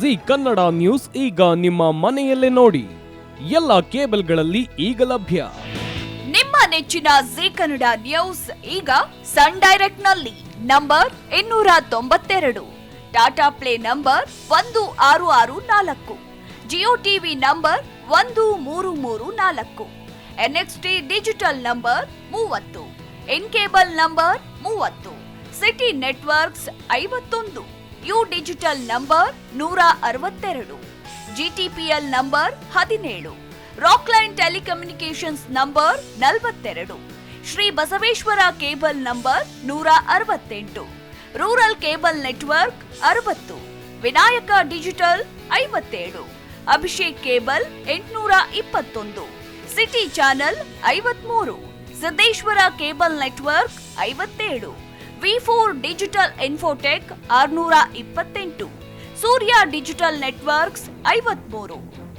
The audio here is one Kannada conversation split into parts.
ಜಿ ಕನ್ನಡ ನ್ಯೂಸ್ ಈಗ ನಿಮ್ಮ ಮನೆಯಲ್ಲೇ ನೋಡಿ. ಎಲ್ಲ ಕೇಬಲ್ಗಳಲ್ಲಿ ಈಗ ಲಭ್ಯ. ನಿಮ್ಮ ನೆಚ್ಚಿನ ಜಿ ಕನ್ನಡ ನ್ಯೂಸ್ ಈಗ ಸನ್ ಡೈರೆಕ್ಟ್ ನಲ್ಲಿ number 292, Tata Play number 1664, Jio TV number 1334, NXT digital number 30, N cable number 30, city networks 51, U digital number 162, GTPL number 17, Rockline telecommunications number 42, Shri Basaveshwara cable number 168, rural cable network 60, Vinayaka digital 57, Abhishek cable 821, city channel 53, Siddeshwara cable network 57, ವಿ4 digital infotech 628, Surya digital networks 53,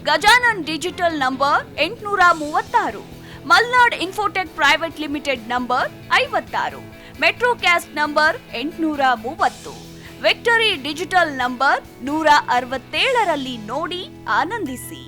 Gajanan digital number 836, Malnad infotech private limited number 56, Metrocast number 830, victory digital number 167ರಲ್ಲಿ ನೋಡಿ ಆನಂದಿಸಿ.